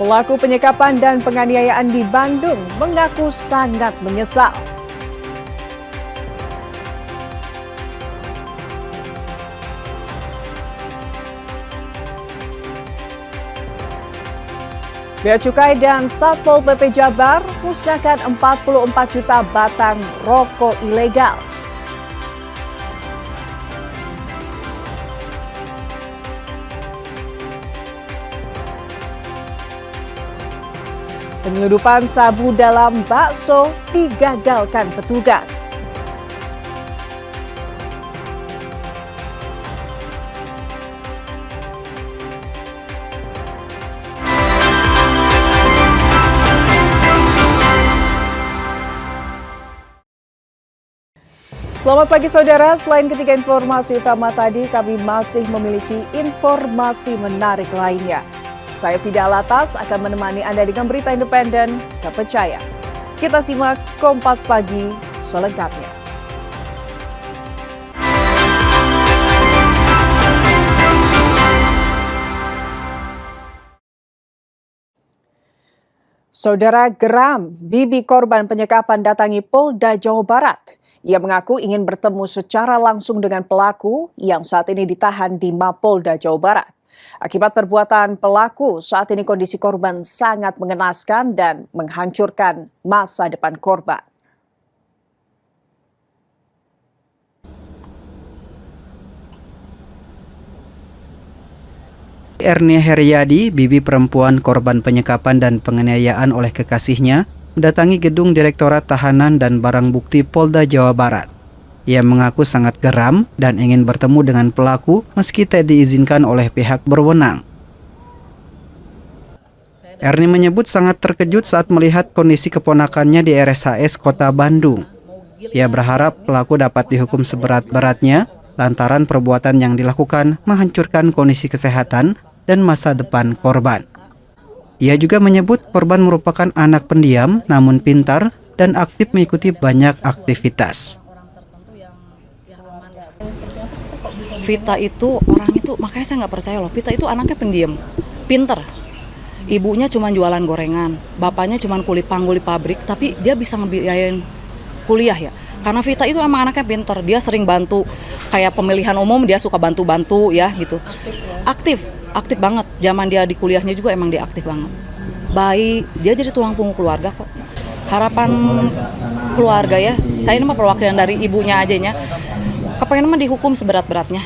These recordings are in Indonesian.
Pelaku penyekapan dan penganiayaan di Bandung mengaku sangat menyesal. Bea Cukai dan Satpol PP Jabar musnahkan 44 juta batang rokok ilegal. Penyeludupan sabu dalam bakso digagalkan petugas. Selamat pagi saudara, selain ketiga informasi utama tadi, kami masih memiliki informasi menarik lainnya. Saya Fida Alatas akan menemani Anda dengan berita independen, terpercaya. Kita simak Kompas Pagi selengkapnya. Saudara geram, bibi korban penyekapan datangi Polda Jawa Barat. Ia mengaku ingin bertemu secara langsung dengan pelaku yang saat ini ditahan di Mapolda Jawa Barat. Akibat perbuatan pelaku, saat ini kondisi korban sangat mengenaskan dan menghancurkan masa depan korban. Ernia Heriadi, bibi perempuan korban penyekapan dan penganiayaan oleh kekasihnya, mendatangi gedung Direktorat Tahanan dan Barang Bukti Polda Jawa Barat. Ia mengaku sangat geram dan ingin bertemu dengan pelaku meski tidak diizinkan oleh pihak berwenang. Ernie menyebut sangat terkejut saat melihat kondisi keponakannya di RSHS Kota Bandung. Ia berharap pelaku dapat dihukum seberat-beratnya lantaran perbuatan yang dilakukan menghancurkan kondisi kesehatan dan masa depan korban. Ia juga menyebut korban merupakan anak pendiam namun pintar dan aktif mengikuti banyak aktivitas. Vita itu orang itu, makanya saya nggak percaya loh. Vita itu anaknya pendiam, pinter. Ibunya cuma jualan gorengan, bapaknya cuma kuli pabrik, tapi dia bisa ngebiayain kuliah ya. Karena Vita itu emang anaknya pinter, dia sering bantu, kayak pemilihan umum dia suka bantu-bantu ya gitu. Aktif banget. Zaman dia di kuliahnya juga emang dia aktif banget. Baik, dia jadi tulang punggung keluarga kok. Harapan keluarga ya, saya ini mah perwakilan dari ibunya aja ya. Kepengen mah dihukum seberat-beratnya.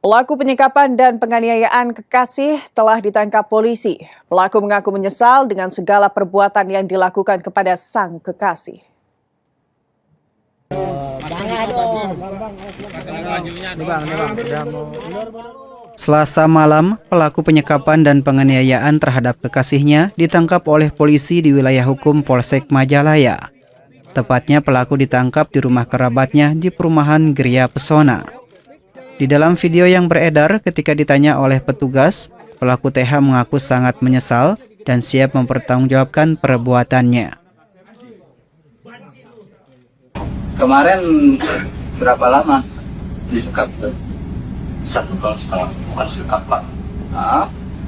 Pelaku penyekapan dan penganiayaan kekasih telah ditangkap polisi. Pelaku mengaku menyesal dengan segala perbuatan yang dilakukan kepada sang kekasih. Selasa malam, pelaku penyekapan dan penganiayaan terhadap kekasihnya ditangkap oleh polisi di wilayah hukum Polsek Majalaya. Tepatnya pelaku ditangkap di rumah kerabatnya di perumahan Gria Pesona. Di dalam video yang beredar ketika ditanya oleh petugas, pelaku TH mengaku sangat menyesal dan siap mempertanggungjawabkan perbuatannya. Kemarin berapa lama disekap tuh? 1,5 tahun, bukan sekap Pak.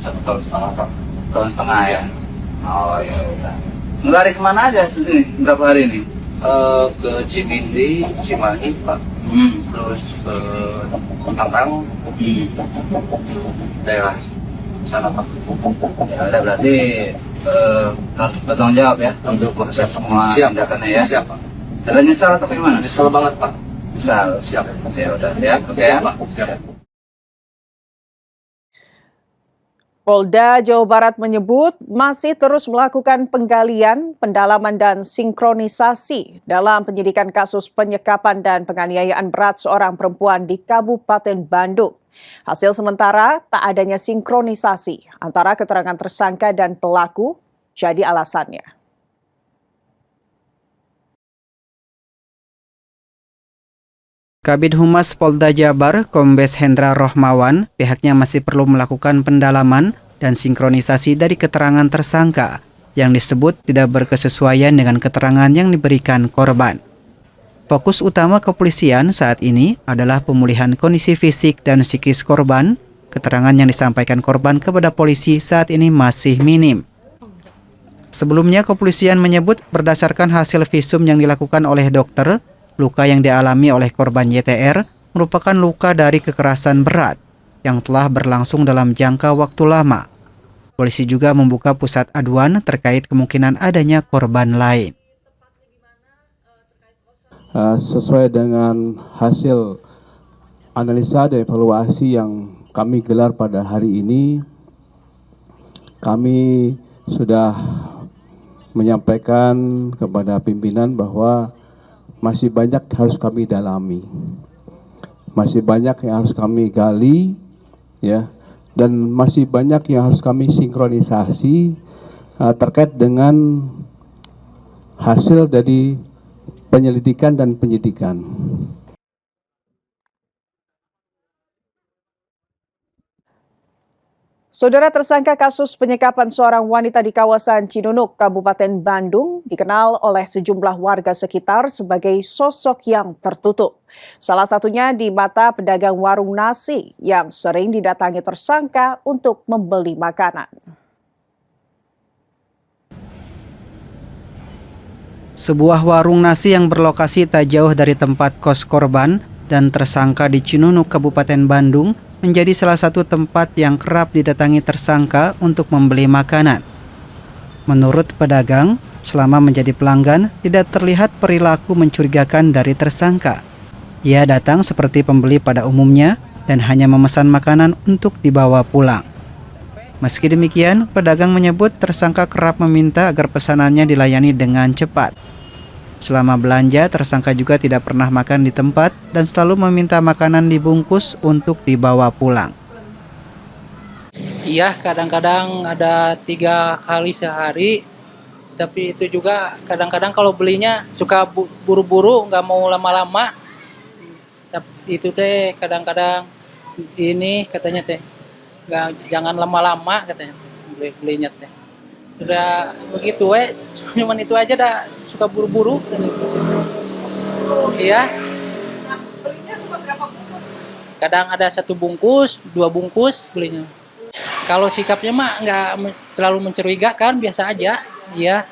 1,5 tahun Pak. 1,5 ya. Oh ya udah. Lari kemana aja sini? Berapa hari ini? Ke Cibindi, Cimahi Pak. Terus ke Tantang. Daerah sana Pak. Ya udah berarti bertanggung jawab ya untuk proses semua tindakannya ya. Siap Pak. Ada nyesal atau gimana? Nyesal banget Pak. Nyesal, siap. Ya udah ya. Oke ya Pak. Siap. Polda Jawa Barat menyebut masih terus melakukan penggalian, pendalaman dan sinkronisasi dalam penyidikan kasus penyekapan dan penganiayaan berat seorang perempuan di Kabupaten Bandung. Hasil sementara tak adanya sinkronisasi antara keterangan tersangka dan pelaku jadi alasannya. Kabid Humas Polda Jabar, Kombes Hendra Rohmawan, pihaknya masih perlu melakukan pendalaman dan sinkronisasi dari keterangan tersangka yang disebut tidak berkesesuaian dengan keterangan yang diberikan korban. Fokus utama kepolisian saat ini adalah pemulihan kondisi fisik dan psikis korban. Keterangan yang disampaikan korban kepada polisi saat ini masih minim. Sebelumnya, kepolisian menyebut berdasarkan hasil visum yang dilakukan oleh dokter, luka yang dialami oleh korban YTR merupakan luka dari kekerasan berat yang telah berlangsung dalam jangka waktu lama. Polisi juga membuka pusat aduan terkait kemungkinan adanya korban lain. Sesuai dengan hasil analisa dan evaluasi yang kami gelar pada hari ini, kami sudah menyampaikan kepada pimpinan bahwa masih banyak harus kami dalami, masih banyak yang harus kami gali, ya, dan masih banyak yang harus kami sinkronisasi terkait dengan hasil dari penyelidikan dan penyidikan. Saudara, tersangka kasus penyekapan seorang wanita di kawasan Cinunuk, Kabupaten Bandung, dikenal oleh sejumlah warga sekitar sebagai sosok yang tertutup. Salah satunya di mata pedagang warung nasi yang sering didatangi tersangka untuk membeli makanan. Sebuah warung nasi yang berlokasi tak jauh dari tempat kos korban dan tersangka di Cinunuk, Kabupaten Bandung, menjadi salah satu tempat yang kerap didatangi tersangka untuk membeli makanan. Menurut pedagang, selama menjadi pelanggan, tidak terlihat perilaku mencurigakan dari tersangka. Ia datang seperti pembeli pada umumnya dan hanya memesan makanan untuk dibawa pulang. Meski demikian, pedagang menyebut tersangka kerap meminta agar pesanannya dilayani dengan cepat. Selama belanja, tersangka juga tidak pernah makan di tempat dan selalu meminta makanan dibungkus untuk dibawa pulang. Iya, kadang-kadang ada 3 kali sehari, tapi itu juga kadang-kadang kalau belinya suka buru-buru, nggak mau lama-lama. Itu teh kadang-kadang ini katanya teh, jangan lama-lama katanya belinya teh. Sudah begitu cuman itu aja dah suka buru-buru. Iya. Belinya suka berapa bungkus? Kadang ada 1 bungkus, 2 bungkus belinya. Kalau sikapnya mah nggak terlalu mencurigakan, biasa aja. Iya.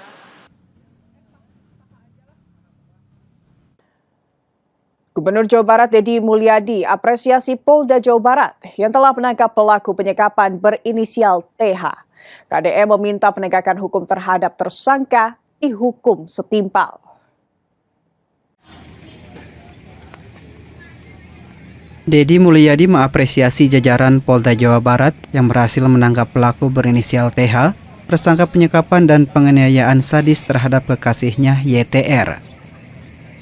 Gubernur Jawa Barat Deddy Mulyadi apresiasi Polda Jawa Barat yang telah menangkap pelaku penyekapan berinisial TH. KDM meminta penegakan hukum terhadap tersangka dihukum setimpal. Deddy Mulyadi mengapresiasi jajaran Polda Jawa Barat yang berhasil menangkap pelaku berinisial TH, tersangka penyekapan dan penganiayaan sadis terhadap kekasihnya YTR.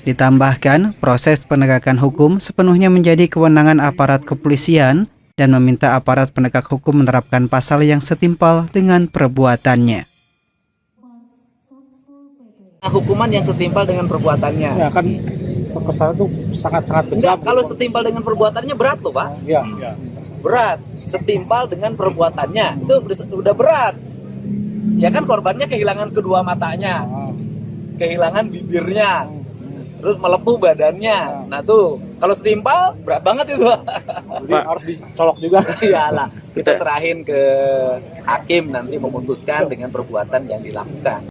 Ditambahkan, proses penegakan hukum sepenuhnya menjadi kewenangan aparat kepolisian dan meminta aparat penegak hukum menerapkan pasal yang setimpal dengan perbuatannya. Hukuman yang setimpal dengan perbuatannya. Ya kan kesannya itu sangat-sangat kejam. Kalau setimpal dengan perbuatannya berat loh, Pak. Iya. Berat. Setimpal dengan perbuatannya itu udah berat. Ya kan korbannya kehilangan kedua matanya, kehilangan bibirnya, terus melepuh badannya. Nah tuh kalau setimpal berat banget itu. Jadi harus dicolok juga. Iyalah, kita serahin ke hakim nanti memutuskan dengan perbuatan yang dilakukan.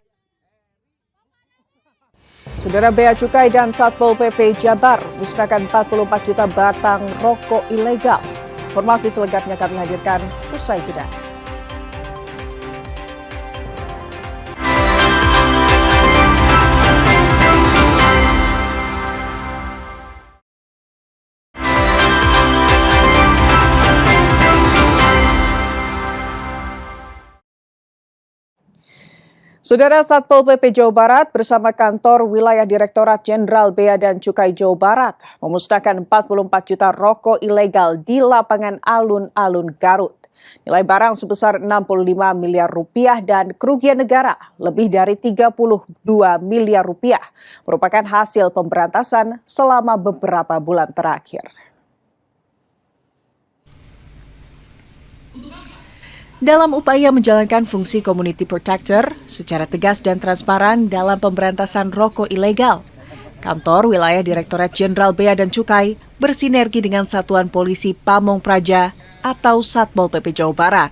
Saudara, Bea Cukai dan Satpol PP Jabar musnahkan 44 juta batang rokok ilegal. Informasi selengkapnya kami hadirkan usai jeda. Saudara, Satpol PP Jawa Barat bersama kantor wilayah Direktorat Jenderal Bea dan Cukai Jawa Barat memusnahkan 44 juta rokok ilegal di lapangan alun-alun Garut. Nilai barang sebesar 65 miliar rupiah dan kerugian negara lebih dari 32 miliar rupiah merupakan hasil pemberantasan selama beberapa bulan terakhir. Dalam upaya menjalankan fungsi community protector secara tegas dan transparan dalam pemberantasan rokok ilegal, Kantor Wilayah Direktorat Jenderal Bea dan Cukai bersinergi dengan Satuan Polisi Pamong Praja atau Satpol PP Jawa Barat.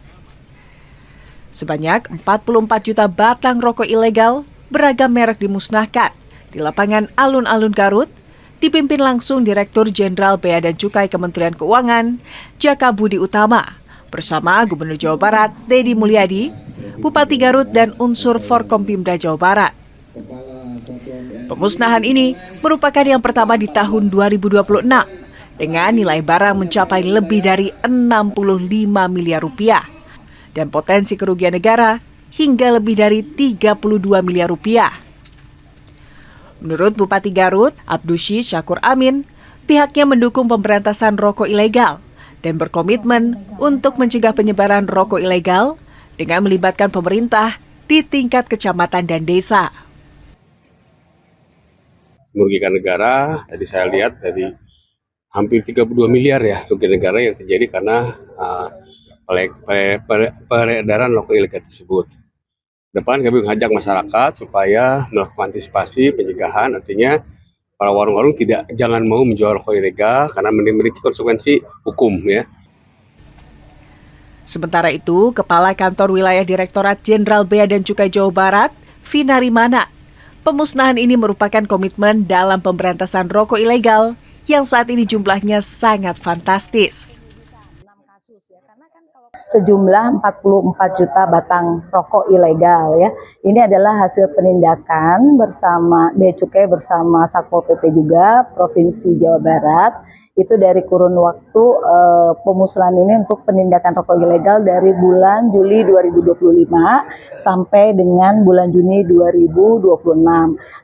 Sebanyak 44 juta batang rokok ilegal beragam merek dimusnahkan di lapangan Alun-Alun Garut, dipimpin langsung Direktur Jenderal Bea dan Cukai Kementerian Keuangan, Jaka Budi Utama, bersama Gubernur Jawa Barat, Dedi Mulyadi, Bupati Garut, dan unsur Forkompimda Jawa Barat. Pemusnahan ini merupakan yang pertama di tahun 2026 dengan nilai barang mencapai lebih dari 65 miliar rupiah dan potensi kerugian negara hingga lebih dari 32 miliar rupiah. Menurut Bupati Garut, Abdusyi Syakur Amin, pihaknya mendukung pemberantasan rokok ilegal dan berkomitmen untuk mencegah penyebaran rokok ilegal dengan melibatkan pemerintah di tingkat kecamatan dan desa. Merugikan negara, tadi saya lihat dari hampir 32 miliar ya kerugian negara yang terjadi karena peredaran rokok ilegal tersebut. Depan kami mengajak masyarakat supaya melakukan antisipasi pencegahan, artinya para warung-warung jangan mau menjual rokok ilegal karena memiliki konsekuensi hukum ya. Sementara itu, Kepala Kantor Wilayah Direktorat Jenderal Bea dan Cukai Jawa Barat, Vina Rimana, pemusnahan ini merupakan komitmen dalam pemberantasan rokok ilegal yang saat ini jumlahnya sangat fantastis. Sejumlah 44 juta batang rokok ilegal ya. Ini adalah hasil penindakan bersama Bea Cukai bersama Satpol PP juga Provinsi Jawa Barat. Itu dari kurun waktu pemusnahan ini untuk penindakan rokok ilegal dari bulan Juli 2025 sampai dengan bulan Juni 2026.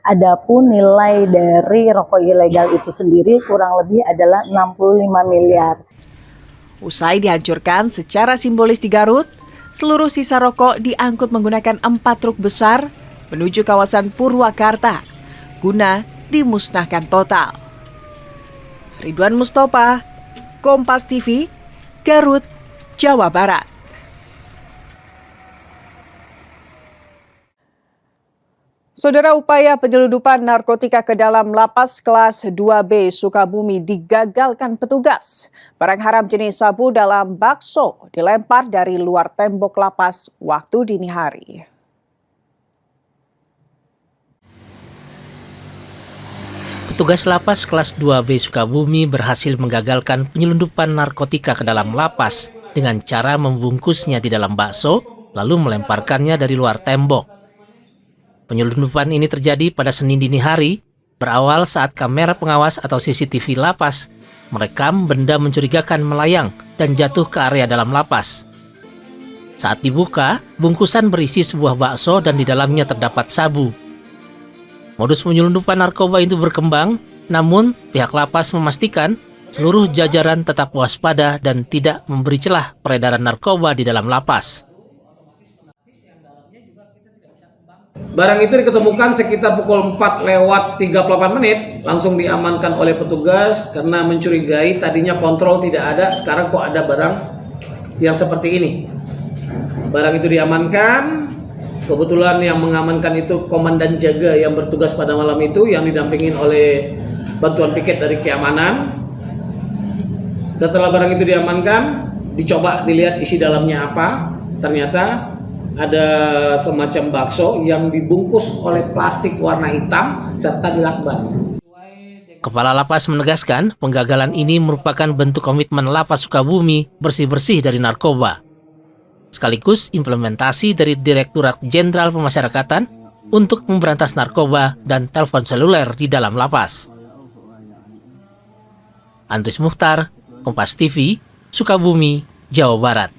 Adapun nilai dari rokok ilegal itu sendiri kurang lebih adalah 65 miliar. Usai dihancurkan secara simbolis di Garut, seluruh sisa rokok diangkut menggunakan 4 truk besar menuju kawasan Purwakarta guna dimusnahkan total. Ridwan Mustofa, Kompas TV, Garut, Jawa Barat. Saudara, upaya penyelundupan narkotika ke dalam lapas kelas 2B Sukabumi digagalkan petugas. Barang haram jenis sabu dalam bakso dilempar dari luar tembok lapas waktu dini hari. Petugas lapas kelas 2B Sukabumi berhasil menggagalkan penyelundupan narkotika ke dalam lapas dengan cara membungkusnya di dalam bakso lalu melemparkannya dari luar tembok. Penyelundupan ini terjadi pada Senin dini hari, berawal saat kamera pengawas atau CCTV lapas merekam benda mencurigakan melayang dan jatuh ke area dalam lapas. Saat dibuka, bungkusan berisi sebuah bakso dan di dalamnya terdapat sabu. Modus penyelundupan narkoba itu berkembang, namun pihak lapas memastikan seluruh jajaran tetap waspada dan tidak memberi celah peredaran narkoba di dalam lapas. Barang itu diketemukan sekitar pukul 4:38 langsung diamankan oleh petugas karena mencurigai tadinya kontrol tidak ada, sekarang kok ada barang yang seperti ini. Barang itu diamankan, kebetulan yang mengamankan itu komandan jaga yang bertugas pada malam itu yang didampingin oleh bantuan piket dari keamanan. Setelah barang itu diamankan, dicoba dilihat isi dalamnya apa, ternyata ada semacam bakso yang dibungkus oleh plastik warna hitam serta dilakban. Kepala lapas menegaskan penggagalan ini merupakan bentuk komitmen lapas Sukabumi bersih-bersih dari narkoba. Sekaligus implementasi dari Direktorat Jenderal Pemasyarakatan untuk memberantas narkoba dan telepon seluler di dalam lapas. Andris Mukhtar, Kompas TV, Sukabumi, Jawa Barat.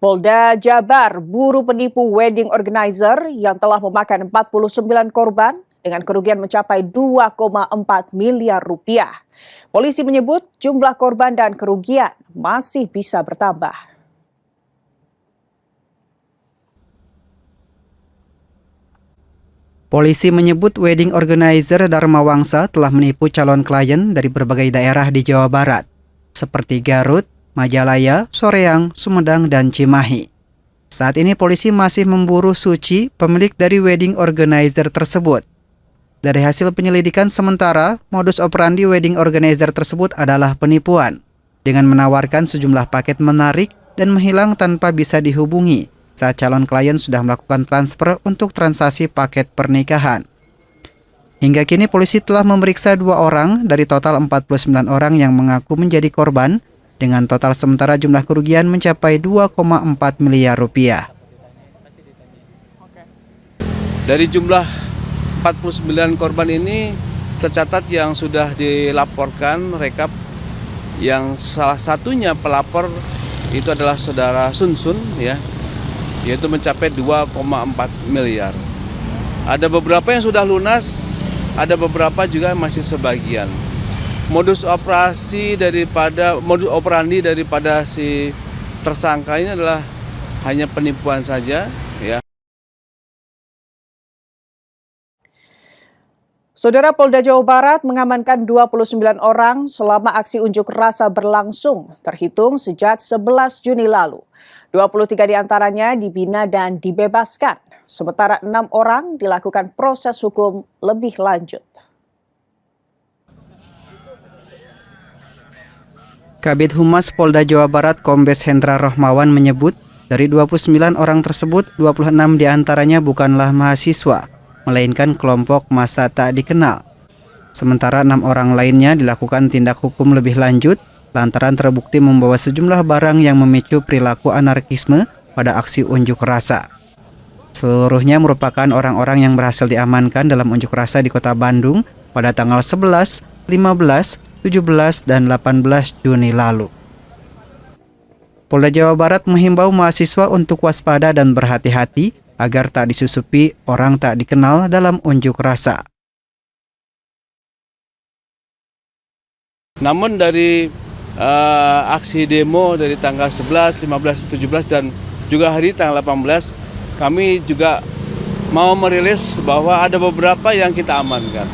Polda Jabar buru penipu wedding organizer yang telah memakan 49 korban dengan kerugian mencapai 2,4 miliar rupiah. Polisi menyebut jumlah korban dan kerugian masih bisa bertambah. Polisi menyebut wedding organizer Dharma Wangsa telah menipu calon klien dari berbagai daerah di Jawa Barat, seperti Garut, Majalaya, Soreang, Sumedang, dan Cimahi. Saat ini polisi masih memburu Suci, pemilik dari wedding organizer tersebut. Dari hasil penyelidikan sementara, modus operandi wedding organizer tersebut adalah penipuan, dengan menawarkan sejumlah paket menarik dan menghilang tanpa bisa dihubungi saat calon klien sudah melakukan transfer untuk transaksi paket pernikahan. Hingga kini polisi telah memeriksa 2 orang dari total 49 orang yang mengaku menjadi korban, dengan total sementara jumlah kerugian mencapai 2,4 miliar rupiah. Dari jumlah 49 korban ini tercatat yang sudah dilaporkan rekap, yang salah satunya pelapor itu adalah saudara Sunsun ya, yaitu mencapai 2,4 miliar. Ada beberapa yang sudah lunas, ada beberapa juga masih sebagian. Modus operandi daripada si tersangka ini adalah hanya penipuan saja ya. Saudara, Polda Jawa Barat mengamankan 29 orang selama aksi unjuk rasa berlangsung terhitung sejak 11 Juni lalu. 23 diantaranya dibina dan dibebaskan, sementara 6 orang dilakukan proses hukum lebih lanjut. Kabid Humas Polda Jawa Barat Kombes Hendra Rohmawan menyebut, dari 29 orang tersebut, 26 diantaranya bukanlah mahasiswa, melainkan kelompok massa tak dikenal. Sementara 6 orang lainnya dilakukan tindak hukum lebih lanjut, lantaran terbukti membawa sejumlah barang yang memicu perilaku anarkisme pada aksi unjuk rasa. Seluruhnya merupakan orang-orang yang berhasil diamankan dalam unjuk rasa di Kota Bandung pada tanggal 11, 15, 17 dan 18 Juni lalu. Polda Jawa Barat menghimbau mahasiswa untuk waspada dan berhati-hati agar tak disusupi orang tak dikenal dalam unjuk rasa. Namun dari aksi demo dari tanggal 11, 15, 17 dan juga hari tanggal 18, kami juga mau merilis bahwa ada beberapa yang kita amankan.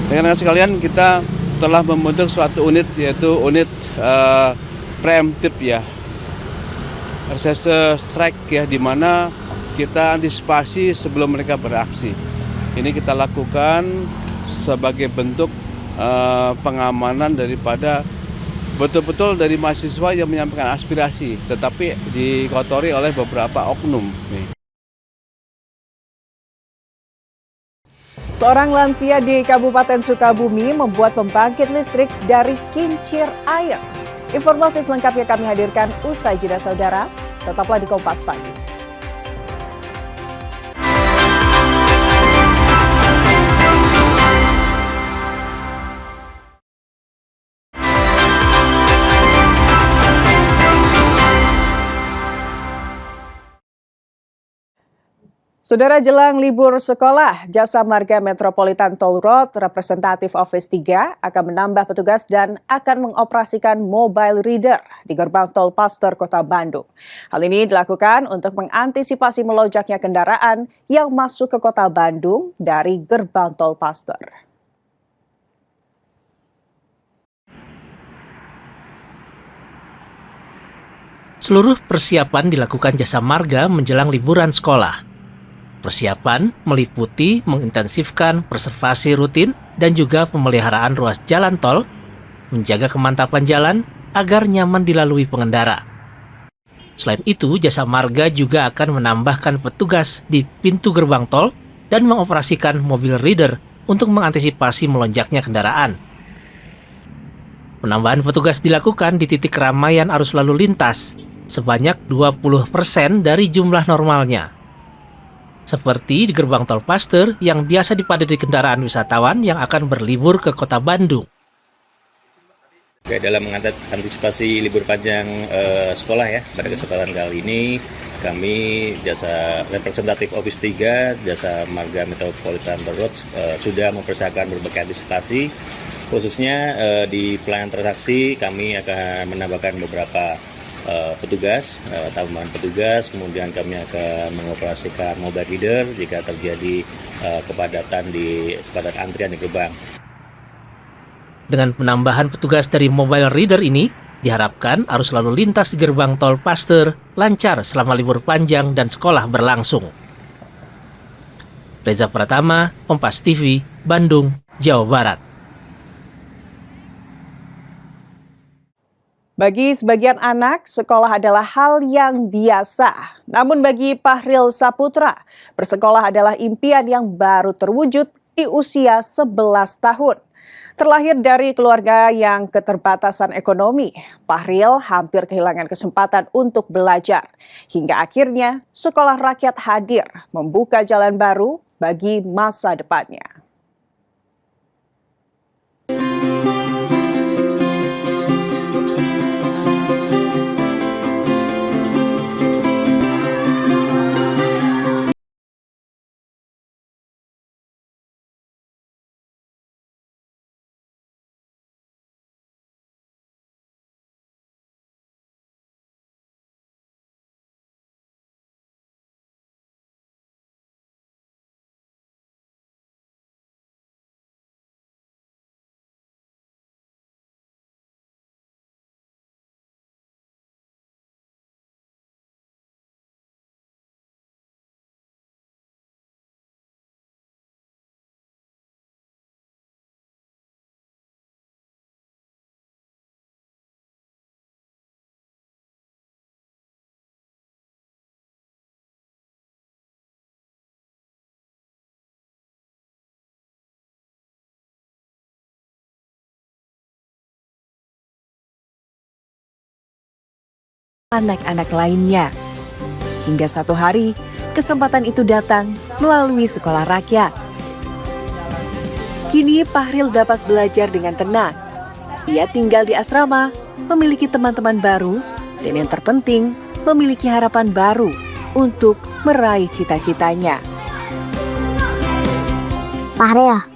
Dengan sekalian, kita telah membentuk suatu unit, yaitu unit preemptif ya, reserse strike ya, di mana kita antisipasi sebelum mereka beraksi. Ini kita lakukan sebagai bentuk pengamanan daripada betul-betul dari mahasiswa yang menyampaikan aspirasi, tetapi dikotori oleh beberapa oknum. Seorang lansia di Kabupaten Sukabumi membuat pembangkit listrik dari kincir air. Informasi selengkapnya kami hadirkan usai jeda, saudara. Tetaplah di Kompas Pagi. Saudara, jelang libur sekolah, Jasa Marga Metropolitan Toll Road Representative Office 3 akan menambah petugas dan akan mengoperasikan mobile reader di gerbang tol Pasteur Kota Bandung. Hal ini dilakukan untuk mengantisipasi melonjaknya kendaraan yang masuk ke Kota Bandung dari gerbang tol Pasteur. Seluruh persiapan dilakukan Jasa Marga menjelang liburan sekolah. Persiapan meliputi mengintensifkan preservasi rutin dan juga pemeliharaan ruas jalan tol, menjaga kemantapan jalan agar nyaman dilalui pengendara. Selain itu, Jasa Marga juga akan menambahkan petugas di pintu gerbang tol dan mengoperasikan mobil reader untuk mengantisipasi melonjaknya kendaraan. Penambahan petugas dilakukan di titik keramaian arus lalu lintas sebanyak 20% dari jumlah normalnya. Seperti di gerbang tol Pasteur yang biasa dipadati kendaraan wisatawan yang akan berlibur ke Kota Bandung. Dalam mengantisipasi libur panjang sekolah ya, pada kesempatan kali ini kami Jasa Representative Office 3, Jasa Marga Metropolitan Toll Road sudah mempersiapkan berbagai antisipasi. Khususnya di pelayanan transaksi kami akan menambahkan beberapa petugas, tambahan petugas, kemudian kami akan mengoperasikan mobile reader jika terjadi kepadatan antrian di gerbang. Dengan penambahan petugas dari mobile reader ini, Diharapkan arus lalu lintas di gerbang tol Paster lancar selama libur panjang dan sekolah berlangsung. Reza Pratama, Kompas TV, Bandung, Jawa Barat. Bagi sebagian anak, sekolah adalah hal yang biasa. Namun bagi Pahril Saputra, bersekolah adalah impian yang baru terwujud di usia 11 tahun. Terlahir dari keluarga yang keterbatasan ekonomi, Pahril hampir kehilangan kesempatan untuk belajar. Hingga akhirnya sekolah rakyat hadir membuka jalan baru bagi masa depannya. Anak-anak lainnya. Hingga satu hari, kesempatan itu datang melalui sekolah rakyat. Kini Pahril dapat belajar dengan tenang. Ia tinggal di asrama, memiliki teman-teman baru, dan yang terpenting, memiliki harapan baru untuk meraih cita-citanya. Pahril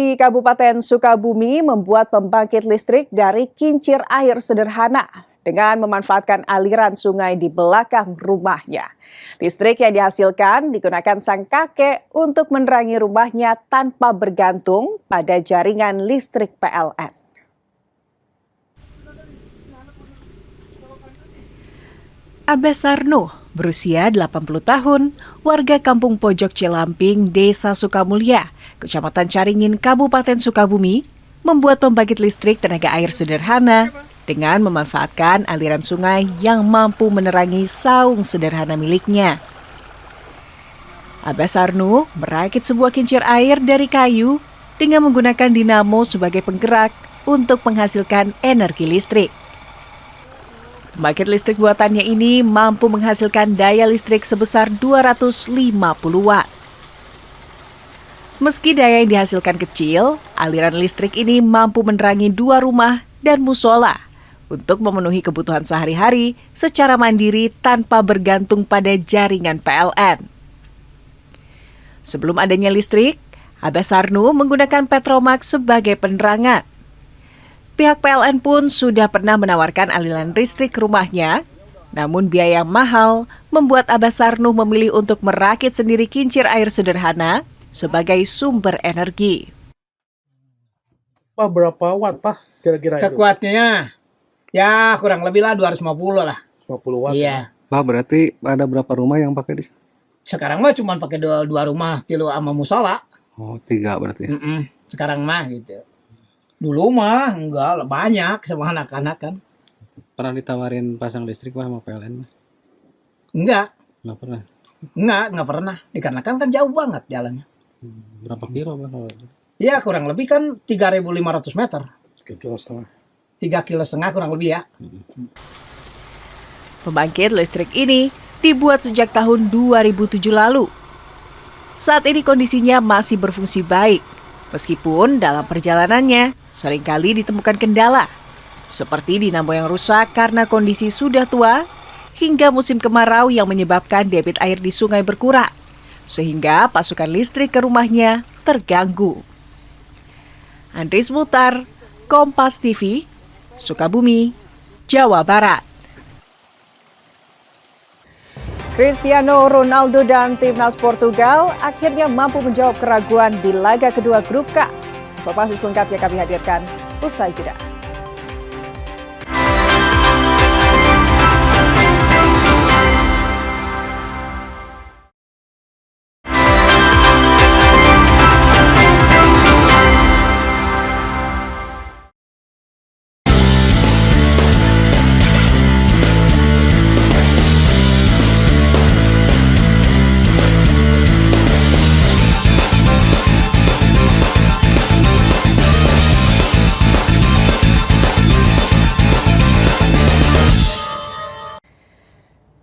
Di Kabupaten Sukabumi membuat pembangkit listrik dari kincir air sederhana dengan memanfaatkan aliran sungai di belakang rumahnya. Listrik yang dihasilkan digunakan sang kakek untuk menerangi rumahnya tanpa bergantung pada jaringan listrik PLN. Abbas Sarno, berusia 80 tahun, warga Kampung Pojok Cilamping, Desa Sukamulya, Kecamatan Caringin, Kabupaten Sukabumi, membuat pembangkit listrik tenaga air sederhana dengan memanfaatkan aliran sungai yang mampu menerangi saung sederhana miliknya. Abbas Sarno merakit sebuah kincir air dari kayu dengan menggunakan dinamo sebagai penggerak untuk menghasilkan energi listrik. Pembangkit listrik buatannya ini mampu menghasilkan daya listrik sebesar 250 watt. Meski daya yang dihasilkan kecil, aliran listrik ini mampu menerangi 2 rumah dan musola untuk memenuhi kebutuhan sehari-hari secara mandiri tanpa bergantung pada jaringan PLN. Sebelum adanya listrik, Abbas Sarno menggunakan Petromax sebagai penerangan. Pihak PLN pun sudah pernah menawarkan aliran listrik ke rumahnya, namun biaya yang mahal membuat Abbas Sarno memilih untuk merakit sendiri kincir air sederhana sebagai sumber energi. Pak, berapa watt, Pak? Kira-kira itu? Kekuatannya ya kurang lebih lah 250 lah. 50 watt. Iya. Pak, berarti ada berapa rumah yang pakai di sini? Sekarang mah cuma pakai dua rumah, tilu sama musola. Oh, 3 berarti. Sekarang mah gitu. Dulu mah enggak banyak sama anak-anak kan. Pernah ditawarin pasang listrik Pak sama PLN? Enggak. Nggak pernah. Nggak pernah. Dikarenakan kan jauh banget jalannya. Berapa kilo Pak? Ya kurang lebih kan 3.500 meter. 3,5 kilo. 3,5 kilo kurang lebih ya. Pembangkit listrik ini dibuat sejak tahun 2007 lalu. Saat ini kondisinya masih berfungsi baik, meskipun dalam perjalanannya seringkali ditemukan kendala, seperti dinamo yang rusak karena kondisi sudah tua, hingga musim kemarau yang menyebabkan debit air di sungai berkurang, sehingga pasokan listrik ke rumahnya terganggu. Andris Mutar, Kompas TV, Sukabumi, Jawa Barat. Cristiano Ronaldo dan timnas Portugal akhirnya mampu menjawab keraguan di laga kedua grup K. Informasi selengkapnya kami hadirkan usai jeda.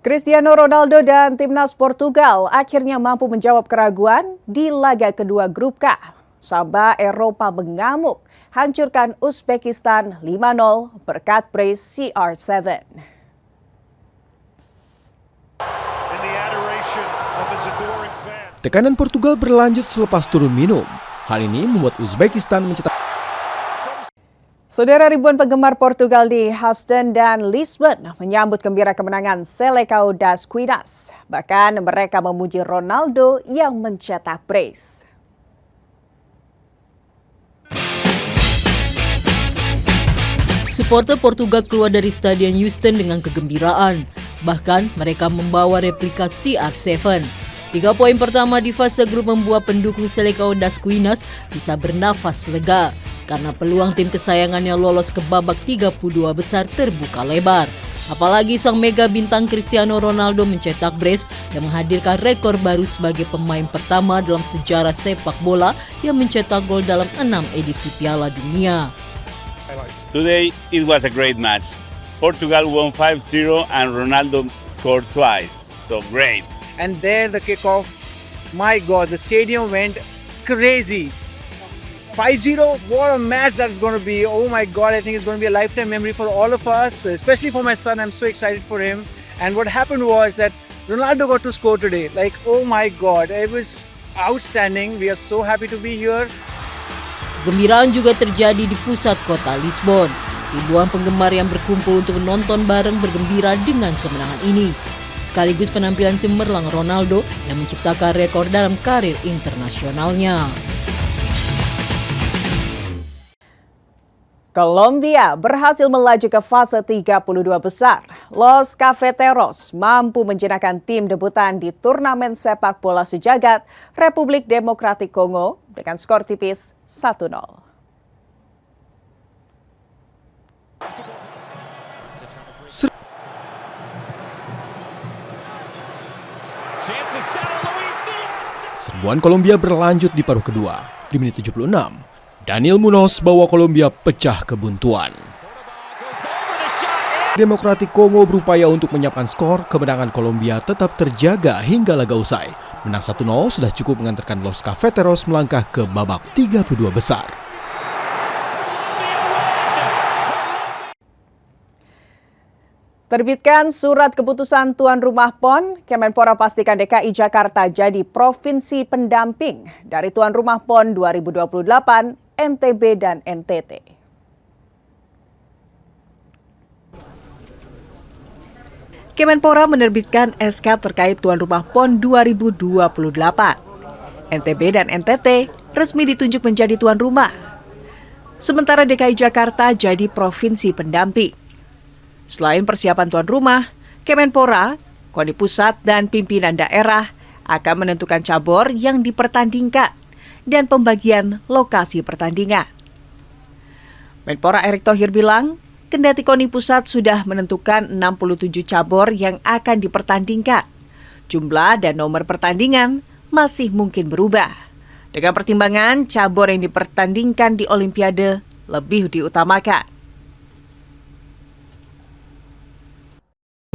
Cristiano Ronaldo dan timnas Portugal akhirnya mampu menjawab keraguan di laga kedua grup K. Samba Eropa mengamuk, hancurkan Uzbekistan 5-0 berkat brace CR7. Tekanan Portugal berlanjut selepas turun minum. Hal ini membuat Uzbekistan mencetak. Saudara, ribuan penggemar Portugal di Houston dan Lisbon menyambut gembira kemenangan Seleção das Quinas. Bahkan mereka memuji Ronaldo yang mencetak brace. Supporter Portugal keluar dari Stadion Houston dengan kegembiraan. Bahkan mereka membawa replika CR7. 3 poin pertama di fase grup membuat pendukung Seleção das Quinas bisa bernafas lega, karena peluang tim kesayangannya lolos ke babak 32 besar terbuka lebar. Apalagi sang mega bintang Cristiano Ronaldo mencetak brace yang menghadirkan rekor baru sebagai pemain pertama dalam sejarah sepak bola yang mencetak gol dalam 6 edisi Piala Dunia. Today it was a great match. Portugal won 5-0 and Ronaldo scored twice. So great. And there the kickoff, my God, the stadium went crazy. 5-0, what a match that's going to be. Oh my God, I think it's going to be a lifetime memory for all of us, especially for my son. I'm so excited for him. And what happened was that Ronaldo got to score today. Like, oh my God, it was outstanding. We are so happy to be here. Kegembiraan juga terjadi di pusat kota Lisbon. Ribuan penggemar yang berkumpul untuk menonton bareng bergembira dengan kemenangan ini. Sekaligus penampilan cemerlang Ronaldo yang menciptakan rekor dalam karir internasionalnya. Kolombia berhasil melaju ke fase 32 besar. Los Cafeteros mampu menjinakkan tim debutan di turnamen sepak bola sejagat Republik Demokratik Kongo dengan skor tipis 1-0. Serbuan Kolombia berlanjut di paruh kedua. Di menit 76, Daniel Munoz bawa Kolombia pecah kebuntuan. Demokratik Kongo berupaya untuk menyiapkan skor, kemenangan Kolombia tetap terjaga hingga laga usai. Menang 1-0 sudah cukup mengantarkan Los Cafeteros melangkah ke babak 32 besar. Terbitkan surat keputusan tuan rumah PON, Kemenpora pastikan DKI Jakarta jadi provinsi pendamping dari tuan rumah PON 2028, NTB dan NTT. Kemenpora menerbitkan SK terkait tuan rumah PON 2028. NTB dan NTT resmi ditunjuk menjadi tuan rumah. Sementara DKI Jakarta jadi provinsi pendamping. Selain persiapan tuan rumah, Kemenpora, KONI Pusat, dan pimpinan daerah akan menentukan cabur yang dipertandingkan dan pembagian lokasi pertandingan. Menpora Erick Thohir bilang, kendati KONI Pusat sudah menentukan 67 cabur yang akan dipertandingkan, jumlah dan nomor pertandingan masih mungkin berubah. Dengan pertimbangan cabur yang dipertandingkan di Olimpiade lebih diutamakan.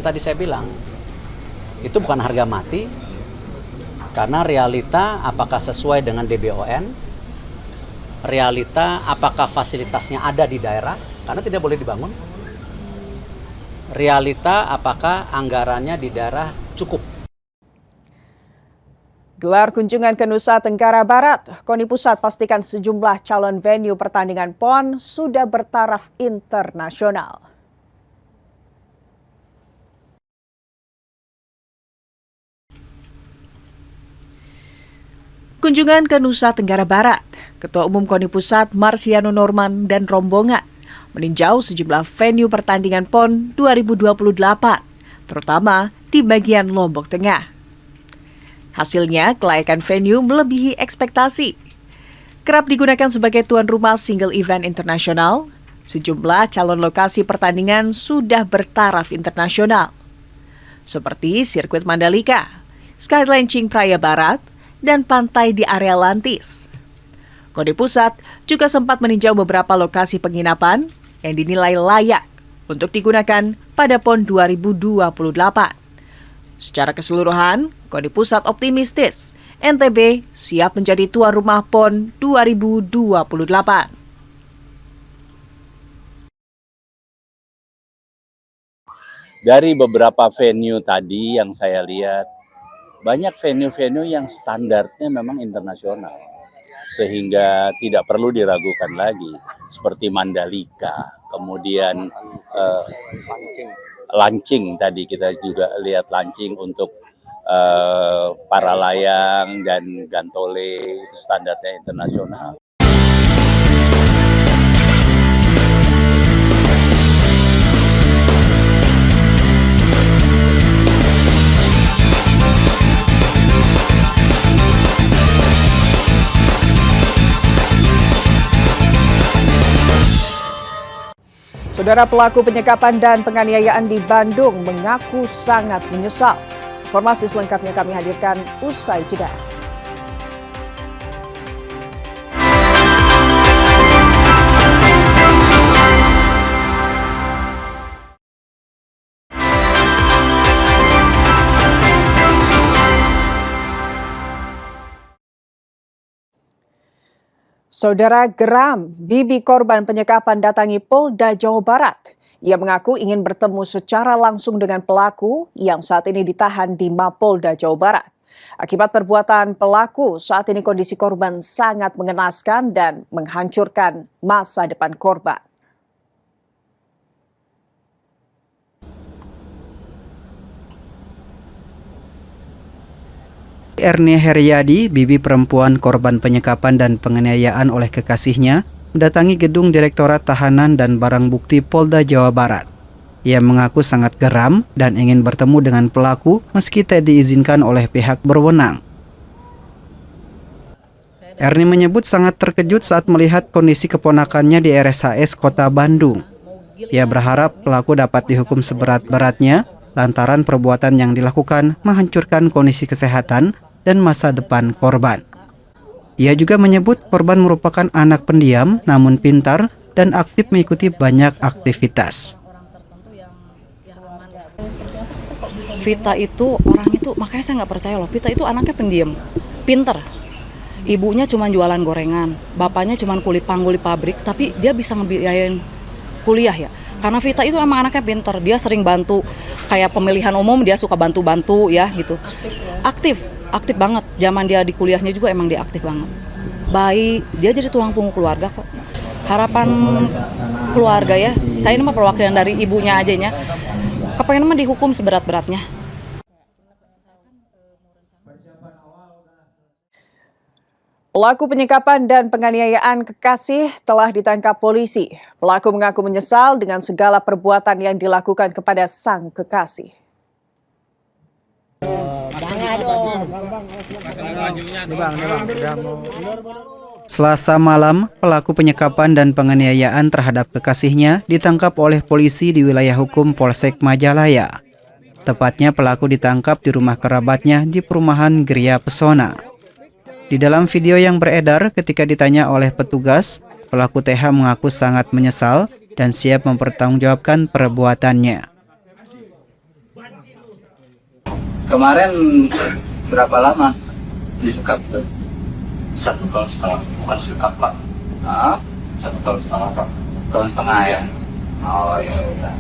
Tadi saya bilang, itu bukan harga mati, karena realita apakah sesuai dengan DBON, realita apakah fasilitasnya ada di daerah, karena tidak boleh dibangun, realita apakah anggarannya di daerah cukup. Gelar kunjungan ke Nusa Tenggara Barat, KONI Pusat pastikan sejumlah calon venue pertandingan PON sudah bertaraf internasional. Kunjungan ke Nusa Tenggara Barat, Ketua Umum KONI Pusat Marsiano Norman dan rombongan meninjau sejumlah venue pertandingan PON 2028, terutama di bagian Lombok Tengah. Hasilnya, kelayakan venue melebihi ekspektasi. Kerap digunakan sebagai tuan rumah single event internasional, sejumlah calon lokasi pertandingan sudah bertaraf internasional, seperti sirkuit Mandalika, Skylaunching Praia Barat, dan pantai di area Lantis. KONI Pusat juga sempat meninjau beberapa lokasi penginapan yang dinilai layak untuk digunakan pada PON 2028. Secara keseluruhan, KONI Pusat optimistis NTB siap menjadi tuan rumah PON 2028. Dari beberapa venue tadi yang saya lihat, banyak venue-venue yang standarnya memang internasional, sehingga tidak perlu diragukan lagi, seperti Mandalika, kemudian launching tadi kita juga lihat launching untuk para layang dan gantole, itu standarnya internasional. Saudara, pelaku penyekapan dan penganiayaan di Bandung mengaku sangat menyesal. Informasi selengkapnya kami hadirkan usai jeda. Saudara, geram bibi korban penyekapan datangi Polda Jawa Barat. Ia mengaku ingin bertemu secara langsung dengan pelaku yang saat ini ditahan di Mapolda Jawa Barat. Akibat perbuatan pelaku, saat ini kondisi korban sangat mengenaskan dan menghancurkan masa depan korban. Ernie Heriadi, bibi perempuan korban penyekapan dan penganiayaan oleh kekasihnya, mendatangi gedung Direktorat Tahanan dan Barang Bukti Polda Jawa Barat. Ia mengaku sangat geram dan ingin bertemu dengan pelaku meski tidak diizinkan oleh pihak berwenang. Ernie menyebut sangat terkejut saat melihat kondisi keponakannya di RSHS Kota Bandung. Ia berharap pelaku dapat dihukum seberat-beratnya lantaran perbuatan yang dilakukan menghancurkan kondisi kesehatan dan masa depan korban. Ia juga menyebut korban merupakan anak pendiam namun pintar dan aktif mengikuti banyak aktivitas. Vita itu orang itu, makanya saya nggak percaya loh. Vita itu anaknya pendiam, pinter. Ibunya cuma jualan gorengan, bapaknya cuma kuli pabrik, tapi dia bisa ngebiayain kuliah ya. Karena Vita itu emang anaknya pinter, dia sering bantu kayak pemilihan umum, dia suka bantu-bantu ya gitu. Aktif banget. Zaman dia di kuliahnya juga emang dia aktif banget. Baik, dia jadi tulang punggung keluarga kok. Harapan keluarga ya, saya ini mah perwakilan dari ibunya aja ya. Kepengen mah dihukum seberat-beratnya. Pelaku penyekapan dan penganiayaan kekasih telah ditangkap polisi. Pelaku mengaku menyesal dengan segala perbuatan yang dilakukan kepada sang kekasih. Selasa malam, pelaku penyekapan dan penganiayaan terhadap kekasihnya ditangkap oleh polisi di wilayah hukum Polsek Majalaya. Tepatnya pelaku ditangkap di rumah kerabatnya di perumahan Gria Pesona. Di dalam video yang beredar ketika ditanya oleh petugas, pelaku TH mengaku sangat menyesal dan siap mempertanggungjawabkan perbuatannya. Kemarin berapa lama disekap itu? 1,5 tahun, bukan sekap pak. 1,5 tahun, tahun setengah ya. Oh ya udah.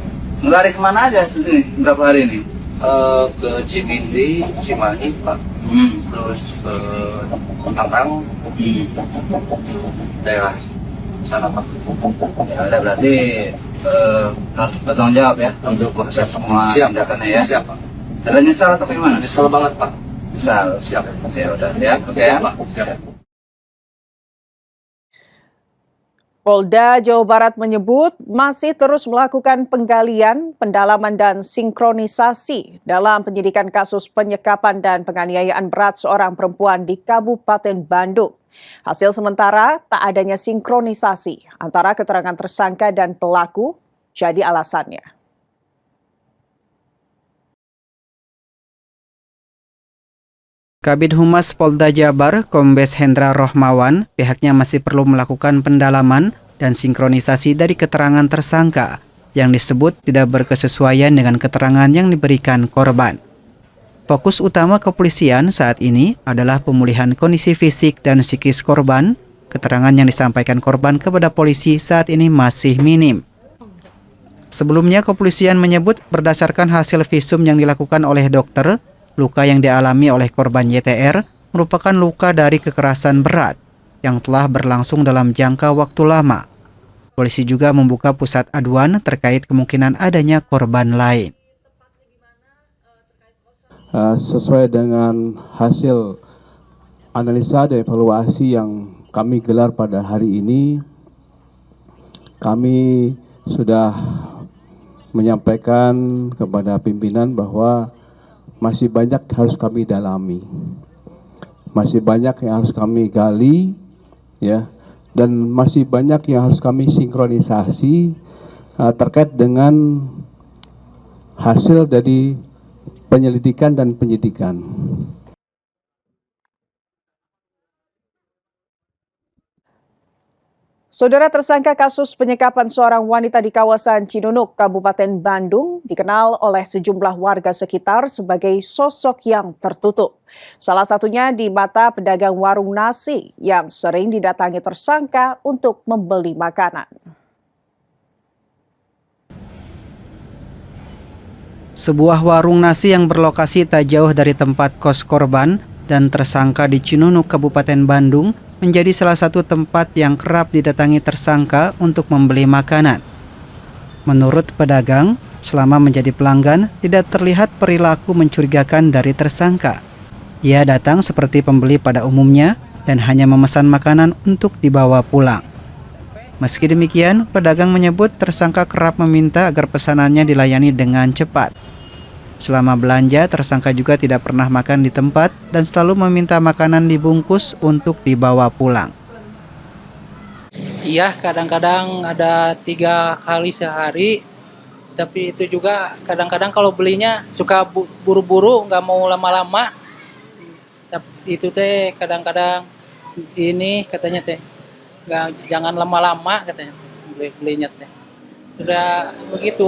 Ngelari kemana aja sini? Berapa hari ini? Ke Cibindi, Cimahi pak. Terus ke Tangerang, daerah sana pak. Ya udah berarti bertanggung jawab ya untuk proses semua tindakannya ya. Siap pak. Ada nyesal atau gimana? Nyesal banget pak. Nyesal. Siap. Ya udah ya. Oke ya pak. Siap. Polda Jawa Barat menyebut masih terus melakukan penggalian, pendalaman dan sinkronisasi dalam penyidikan kasus penyekapan dan penganiayaan berat seorang perempuan di Kabupaten Bandung. Hasil sementara tak adanya sinkronisasi antara keterangan tersangka dan pelaku jadi alasannya. Kabid Humas Polda Jabar, Kombes Hendra Rohmawan, pihaknya masih perlu melakukan pendalaman dan sinkronisasi dari keterangan tersangka yang disebut tidak berkesesuaian dengan keterangan yang diberikan korban. Fokus utama kepolisian saat ini adalah pemulihan kondisi fisik dan psikis korban. Keterangan yang disampaikan korban kepada polisi saat ini masih minim. Sebelumnya, kepolisian menyebut berdasarkan hasil visum yang dilakukan oleh dokter, luka yang dialami oleh korban YTR merupakan luka dari kekerasan berat yang telah berlangsung dalam jangka waktu lama. Polisi juga membuka pusat aduan terkait kemungkinan adanya korban lain. Sesuai dengan hasil analisa dan evaluasi yang kami gelar pada hari ini, kami sudah menyampaikan kepada pimpinan bahwa masih banyak harus kami dalami, masih banyak yang harus kami gali, ya, dan masih banyak yang harus kami sinkronisasi terkait dengan hasil dari penyelidikan dan penyidikan. Saudara, tersangka kasus penyekapan seorang wanita di kawasan Cinunuk, Kabupaten Bandung, dikenal oleh sejumlah warga sekitar sebagai sosok yang tertutup. Salah satunya di mata pedagang warung nasi yang sering didatangi tersangka untuk membeli makanan. Sebuah warung nasi yang berlokasi tak jauh dari tempat kos korban dan tersangka di Cinunuk, Kabupaten Bandung, menjadi salah satu tempat yang kerap didatangi tersangka untuk membeli makanan. Menurut pedagang, selama menjadi pelanggan, tidak terlihat perilaku mencurigakan dari tersangka. Ia datang seperti pembeli pada umumnya dan hanya memesan makanan untuk dibawa pulang. Meski demikian, pedagang menyebut tersangka kerap meminta agar pesanannya dilayani dengan cepat. Selama belanja, tersangka juga tidak pernah makan di tempat dan selalu meminta makanan dibungkus untuk dibawa pulang. Iya, kadang-kadang ada 3 kali sehari, tapi itu juga kadang-kadang kalau belinya suka buru-buru, nggak mau lama-lama. Itu teh kadang-kadang ini katanya teh, jangan lama-lama katanya belinya teh. Sudah begitu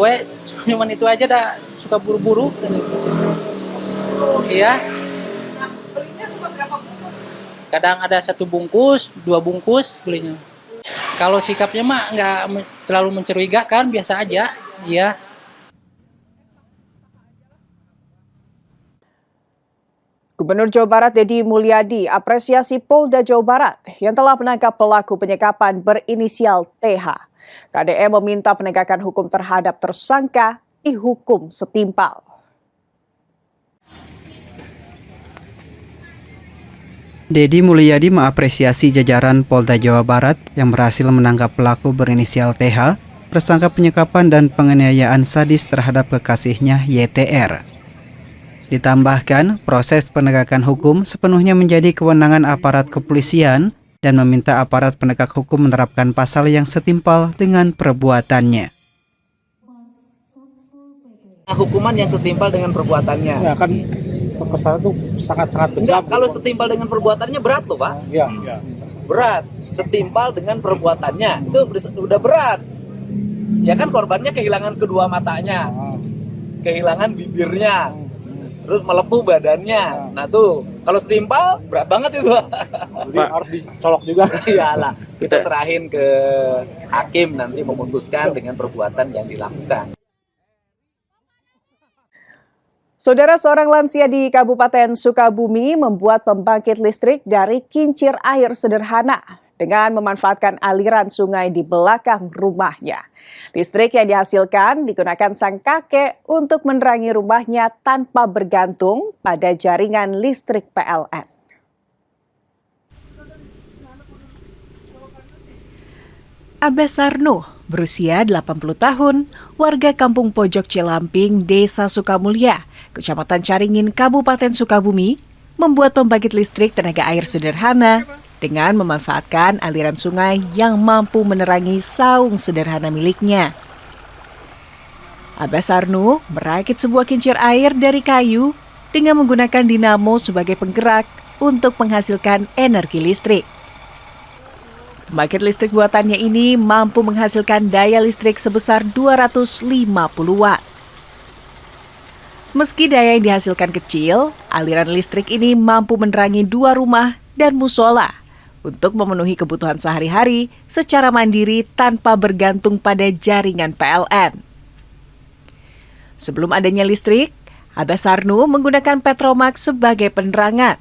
cuman itu aja dah suka buru-buru. Iya. Belinya suka berapa bungkus? Kadang ada 1 bungkus, 2 bungkus belinya. Kalau sikapnya mah nggak terlalu mencurigakan, biasa aja. Iya. Gubernur Jawa Barat Deddy Mulyadi apresiasi Polda Jawa Barat yang telah menangkap pelaku penyekapan berinisial TH. KDM meminta penegakan hukum terhadap tersangka dihukum setimpal. Deddy Mulyadi mengapresiasi jajaran Polda Jawa Barat yang berhasil menangkap pelaku berinisial TH, tersangka penyekapan dan penganiayaan sadis terhadap kekasihnya YTR. Ditambahkan, proses penegakan hukum sepenuhnya menjadi kewenangan aparat kepolisian dan meminta aparat penegak hukum menerapkan pasal yang setimpal dengan perbuatannya. Hukuman yang setimpal dengan perbuatannya. Ya kan pasal itu sangat-sangat berat. Enggak, kalau setimpal dengan perbuatannya berat loh, Pak. Iya. Berat. Setimpal dengan perbuatannya itu udah berat. Ya kan korbannya kehilangan kedua matanya, kehilangan bibirnya, terus melepuh badannya. Nah tuh, kalau setimpal berat banget itu. Jadi harus dicolok juga. Iyalah, kita serahin ke hakim nanti memutuskan dengan perbuatan yang dilakukan. Saudara, seorang lansia di Kabupaten Sukabumi membuat pembangkit listrik dari kincir air sederhana dengan memanfaatkan aliran sungai di belakang rumahnya. Listrik yang dihasilkan digunakan sang kakek untuk menerangi rumahnya tanpa bergantung pada jaringan listrik PLN. Abbas Sarno berusia 80 tahun, warga Kampung Pojok Cilamping, Desa Sukamulya, Kecamatan Caringin, Kabupaten Sukabumi, membuat pembangkit listrik tenaga air sederhana dengan memanfaatkan aliran sungai yang mampu menerangi saung sederhana miliknya. Abbas Sarno merakit sebuah kincir air dari kayu dengan menggunakan dinamo sebagai penggerak untuk menghasilkan energi listrik. Pembangkit listrik buatannya ini mampu menghasilkan daya listrik sebesar 250 watt. Meski daya yang dihasilkan kecil, aliran listrik ini mampu menerangi 2 rumah dan musola untuk memenuhi kebutuhan sehari-hari secara mandiri tanpa bergantung pada jaringan PLN. Sebelum adanya listrik, Abbas Sarno menggunakan Petromax sebagai penerangan.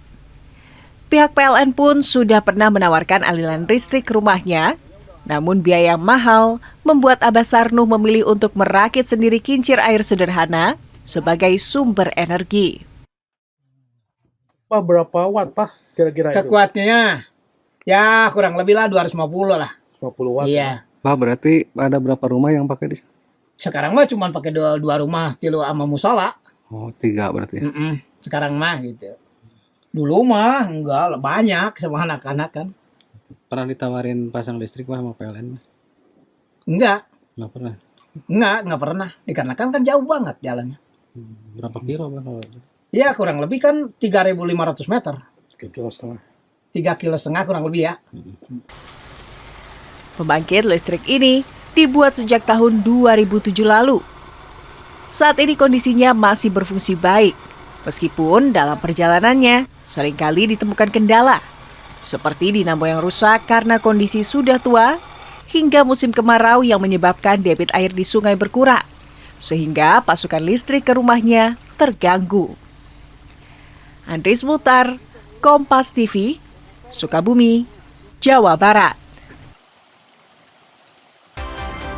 Pihak PLN pun sudah pernah menawarkan aliran listrik ke rumahnya, namun biaya yang mahal membuat Abbas Sarno memilih untuk merakit sendiri kincir air sederhana sebagai sumber energi. Pak, berapa watt, Pak, kira-kira itu? Kekuatannya ya kurang lebih lah 250 lah. 50 watt. Iya. Pak, berarti ada berapa rumah yang pakai di sini? Sekarang mah cuma pakai dua rumah, tilu sama musola. Oh, 3 berarti. Sekarang mah gitu. Dulu mah enggak banyak sama anak-anak kan. Pernah ditawarin pasang listrik Pak sama PLN? Enggak. Nggak pernah. Nggak pernah. Dikarenakan kan jauh banget jalannya. Berapa kilo Pak? Ya kurang lebih kan 3.500 meter. 3,5 kilo. 3,5 kilo kurang lebih ya. Pembangkit listrik ini dibuat sejak tahun 2007 lalu. Saat ini kondisinya masih berfungsi baik, meskipun dalam perjalanannya seringkali ditemukan kendala, seperti dinamo yang rusak karena kondisi sudah tua, hingga musim kemarau yang menyebabkan debit air di sungai berkurang, sehingga pasokan listrik ke rumahnya terganggu. Andris Mutar, Kompas TV, Sukabumi, Jawa Barat.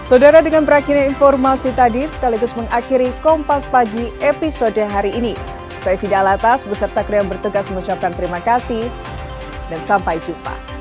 Saudara, dengan berakhirnya informasi tadi sekaligus mengakhiri Kompas Pagi episode hari ini. Saya Fida Alatas beserta kru yang bertugas mengucapkan terima kasih dan sampai jumpa.